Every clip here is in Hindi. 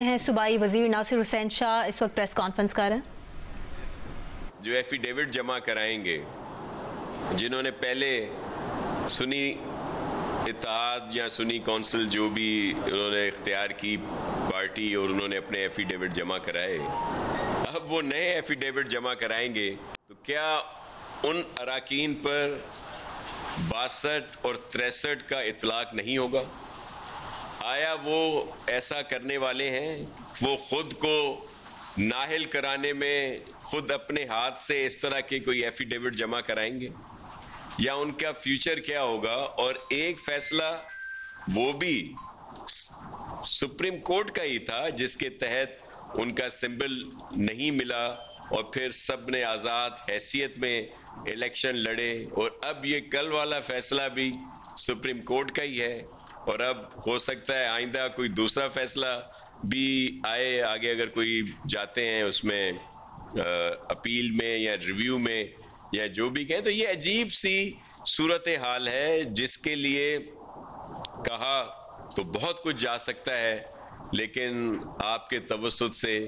हैं सूबाई वजीर नासिर हुसैन शाह इस वक्त प्रेस कॉन्फ्रेंस कर रहे हैं। जो एफिडेविट जमा कराएंगे, जिन्होंने पहले सुन्नी इत्तेहाद या सुन्नी कौंसिल जो भी उन्होंने इख्तियार की पार्टी और उन्होंने अपने एफिडेविट जमा कराए, अब वो नए एफिडेविट जमा कराएंगे तो क्या उन अराकीन पर 62 और 63 का इतलाक नहीं होगा? आया वो ऐसा करने वाले हैं? वो खुद को नाहिल कराने में खुद अपने हाथ से इस तरह के कोई एफिडेविट जमा कराएंगे? या उनका फ्यूचर क्या होगा? और एक फैसला वो भी सुप्रीम कोर्ट का ही था जिसके तहत उनका सिंबल नहीं मिला और फिर सब ने आज़ाद हैसियत में इलेक्शन लड़े, और अब ये कल वाला फैसला भी सुप्रीम कोर्ट का ही है। और अब हो सकता है आइंदा कोई दूसरा फैसला भी आए आगे, अगर कोई जाते हैं उसमें अपील में या रिव्यू में या जो भी कहें। तो ये अजीब सी सूरत हाल है जिसके लिए कहा तो बहुत कुछ जा सकता है, लेकिन आपके तवज्जुह से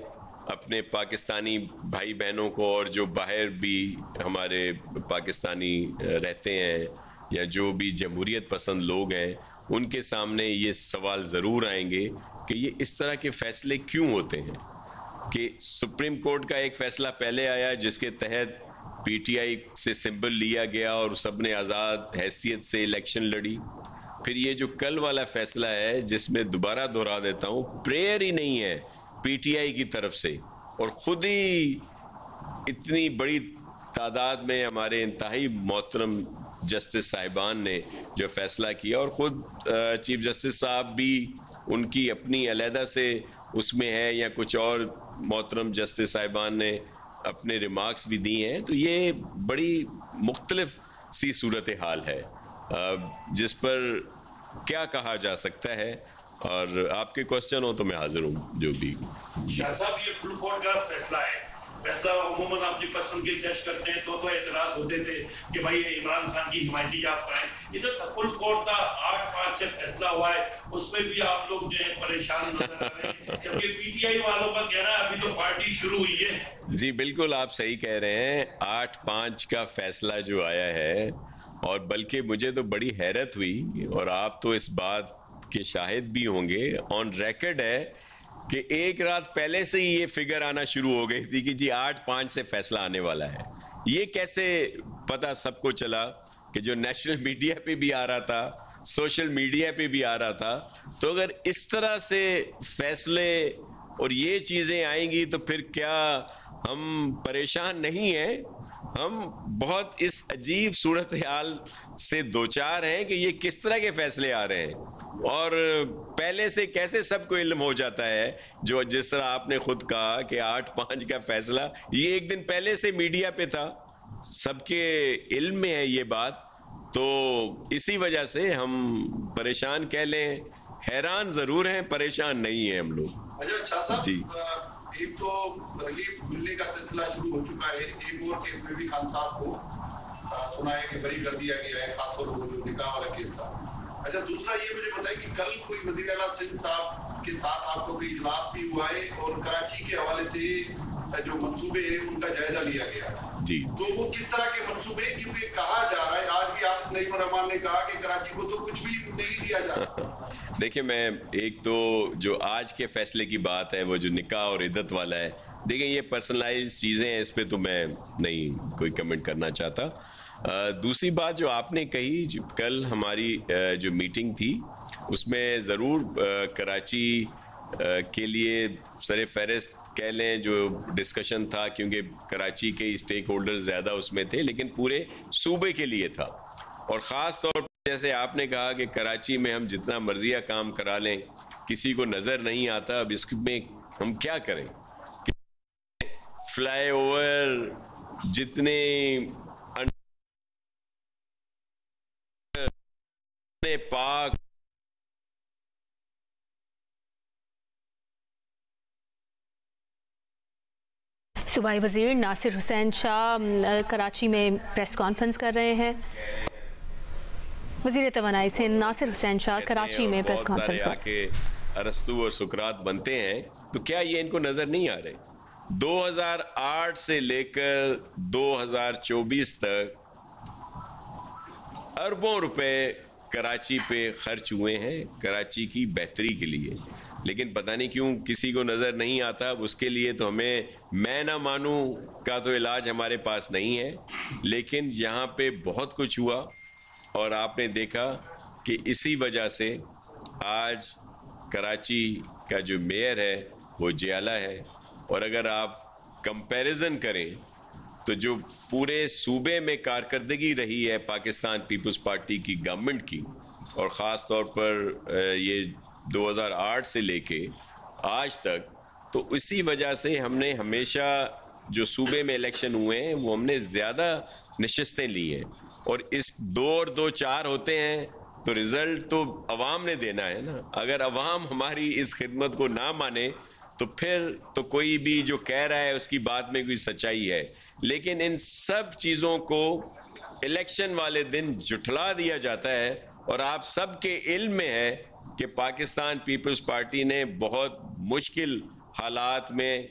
अपने पाकिस्तानी भाई बहनों को और जो बाहर भी हमारे पाकिस्तानी रहते हैं या जो भी जमहूरियत पसंद लोग हैं, उनके सामने ये सवाल ज़रूर आएंगे कि ये इस तरह के फ़ैसले क्यों होते हैं। कि सुप्रीम कोर्ट का एक फ़ैसला पहले आया जिसके तहत पीटीआई से सिंबल लिया गया और सब ने आज़ाद हैसियत से इलेक्शन लड़ी। फिर ये जो कल वाला फ़ैसला है जिसमें दोबारा दोहरा देता हूँ, प्रेयर ही नहीं है पीटीआई की तरफ से, और ख़ुद ही इतनी बड़ी तादाद में हमारे इंतहाई मोहतरम जस्टिस साहिबान ने जो फैसला किया, और ख़ुद चीफ जस्टिस साहब भी उनकी अपनी अलहदा से उसमें है या कुछ और मोहतरम जस्टिस साहिबान ने अपने रिमार्क्स भी दिए हैं। तो ये बड़ी मुख्तलिफ सी सूरत हाल है जिस पर क्या कहा जा सकता है। और आपके क्वेश्चन हो तो मैं हाजिर हूँ जो भी। शाह साहब, ये फुल कोर्ट का फैसला है, फैसला उम्मन अपनी पसंद के जज करते हैं तो एतराज होते थे कि भाई ये इमरान खान की हिमायती याफ्ता है। इधर तो फुल कोर्ट का 8-5 से फैसला हुआ है, उसमें भी आप लोग जो है परेशान नजर आ रहे हैं, जबकि पीटीआई वालों का कहना है अभी तो पार्टी शुरू हुई है। जी बिल्कुल, आप सही कह रहे हैं। 8-5 का फैसला जो आया है, और बल्कि मुझे तो बड़ी हैरत हुई, और आप तो इस बात के शाहिद भी होंगे, ऑन रिकॉर्ड है कि एक रात पहले से ही ये फिगर आना शुरू हो गई थी कि जी 8-5 से फैसला आने वाला है। ये कैसे पता सबको चला कि जो नेशनल मीडिया पे भी आ रहा था, सोशल मीडिया पे भी आ रहा था। तो अगर इस तरह से फैसले और ये चीज़ें आएंगी तो फिर क्या हम परेशान नहीं हैं? हम बहुत इस अजीब सूरत हाल से दो चार हैं कि ये किस तरह के फैसले आ रहे हैं, और पहले से कैसे सबको इल्म हो जाता है। जो जिस तरह आपने खुद कहा कि 8-5 का फैसला ये एक दिन पहले से मीडिया पे था, सबके इल्म में है ये बात। तो इसी वजह से हम परेशान कह लें, हैरान जरूर हैं, परेशान नहीं है हम लोग। अच्छा जी, एक तो रिलीफ मिलने का सिलसिला शुरू हो चुका है, एक और केस में भी खान साहब को सुना है कि बरी कर दिया गया है, खासतौर पर जो निकाह वाला केस था। अच्छा, दूसरा ये मुझे बताइए कि कल कोई वज़ीर आला सिंध साहब के साथ आपको कोई इजलास भी हुआ है और कराची के हवाले से जो मंसूबे हैं उनका जायजा लिया गया जी। तो वो किस तरह के मंसूबे, क्योंकि कहा जा रहा है, आज भी आसिफ नईम रहमान ने कहा कि कराची को तो कुछ भी नहीं दिया जा रहा। देखिए, मैं एक तो जो आज के फैसले की बात है वो जो निकाह और इद्दत वाला है, देखिए ये पर्सनलाइज चीज़ें हैं, इस पे तो मैं नहीं कोई कमेंट करना चाहता। दूसरी बात जो आपने कही, कल हमारी जो मीटिंग थी उसमें ज़रूर कराची के लिए सरे फहरिस्त कह लें जो डिस्कशन था, क्योंकि कराची के स्टेक होल्डर ज़्यादा उसमें थे, लेकिन पूरे सूबे के लिए था। और ख़ास तौर पर जैसे आपने कहा कि कराची में हम जितना मर्जिया काम करा लें, किसी को नज़र नहीं आता। अब इसमें हम क्या करें? फ्लाईओवर जितने पाक सूबाई वजीर नासिर हुसैन शाह कराची में प्रेस कॉन्फ्रेंस कर रहे हैं। वजीर तवानाई से नासिर हुसैन शाह कराची में प्रेस कॉन्फ्रेंस के अरस्तु और सुकरात बनते हैं, तो क्या ये इनको नजर नहीं आ रहे? 2008 से लेकर 2024 तक अरबों रुपए कराची पे खर्च हुए हैं कराची की बेहतरी के लिए, लेकिन पता नहीं क्यों किसी को नज़र नहीं आता। उसके लिए तो हमें मैं ना मानूं का तो इलाज हमारे पास नहीं है, लेकिन यहाँ पे बहुत कुछ हुआ और आपने देखा कि इसी वजह से आज कराची का जो मेयर है वो जियाला है। और अगर आप कंपैरिजन करें तो जो पूरे सूबे में कारकर्दगी रही है पाकिस्तान पीपल्स पार्टी की गवर्नमेंट की, और ख़ास तौर पर ये 2008 से लेके आज तक, तो इसी वजह से हमने हमेशा जो सूबे में इलेक्शन हुए हैं वो हमने ज़्यादा नशिस्तें ली हैं। और इस 2 और 2 4 होते हैं तो रिज़ल्ट तो अवाम ने देना है ना। अगर अवाम हमारी इस खिदमत को ना माने तो फिर तो कोई भी जो कह रहा है उसकी बात में कोई सच्चाई है। लेकिन इन सब चीज़ों को इलेक्शन वाले दिन जुठला दिया जाता है और आप सबके इल्म में है कि पाकिस्तान पीपल्स पार्टी ने बहुत मुश्किल हालात में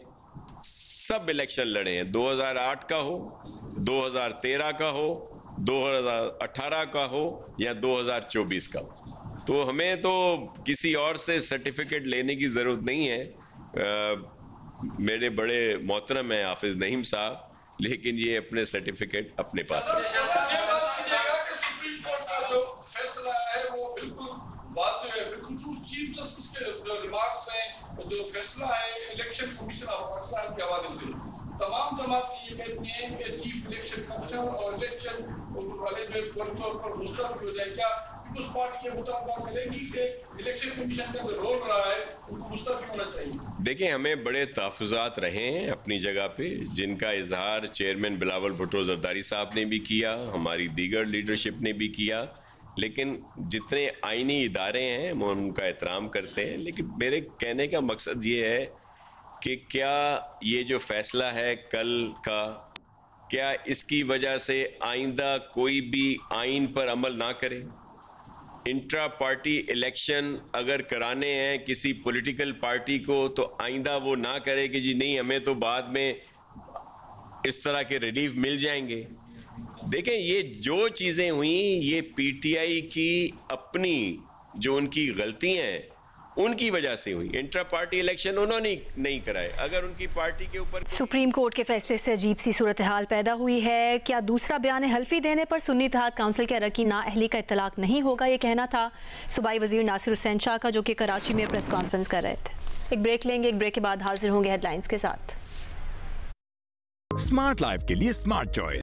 सब इलेक्शन लड़े हैं। 2008 का हो, 2013 का हो, 2018 का हो या 2024 का हो। तो हमें तो किसी और से सर्टिफिकेट लेने की ज़रूरत नहीं है। मेरे बड़े मोहतरम हैं हाफिज नईम साहब, लेकिन ये अपने सर्टिफिकेट अपने पास सुप्रीम कोर्ट का जो फैसला है वो बिल्कुल चीफ जस्टिस के रिमार्क्स हैं, जो फैसला है इलेक्शन कमीशन ऑफ पाकिस्तान के हवाले से तमाम जमातें ये कहती हैं कि चीफ इलेक्शन कमीशन और इलेक्शन वाले जो फौरी तौर पर मुस्तफ़ी हो जाए। क्या पीपल्स पार्टी के मुताबिक करेंगी कि इलेक्शन कमीशन का जो रोल रहा है उनको मुस्तफ़ी होना चाहिए? देखिए, हमें बड़े तहफ़्फ़ुज़ात रहे हैं अपनी जगह पे, जिनका इजहार चेयरमैन बिलावल भुट्टो ज़रदारी साहब ने भी किया, हमारी दीगर लीडरशिप ने भी किया। लेकिन जितने आईनी इदारे हैं वो उनका एहतराम करते हैं। लेकिन मेरे कहने का मकसद ये है कि क्या ये जो फैसला है कल का, क्या इसकी वजह से आइंदा कोई भी आइन पर अमल ना करे? इंट्रा पार्टी इलेक्शन अगर कराने हैं किसी पॉलिटिकल पार्टी को तो आइंदा वो ना करे कि जी नहीं हमें तो बाद में इस तरह के रिलीफ मिल जाएंगे। देखें, ये जो चीज़ें हुई ये पीटीआई की अपनी जो उनकी गलतियां हैं उनकी वजह से हुई। इंट्रा पार्टी इलेक्शन उन्होंने नहीं कराए। अगर उनकी पार्टी के ऊपर सुप्रीम कोर्ट के फैसले से अजीब सी सूरत हाल पैदा हुई है। क्या दूसरा बयान हल्फी देने पर सुन्नी इत्तेहाद काउंसिल के अरकान नाअहली का इत्तलाक नहीं होगा? ये कहना था सूबाई वजीर नासिर हुसैन शाह का, जो कि कराची में प्रेस कॉन्फ्रेंस कर रहे थे। एक ब्रेक लेंगे, एक ब्रेक के बाद हाजिर होंगे हेडलाइंस के साथ। स्मार्ट लाइफ के लिए स्मार्ट चॉइस।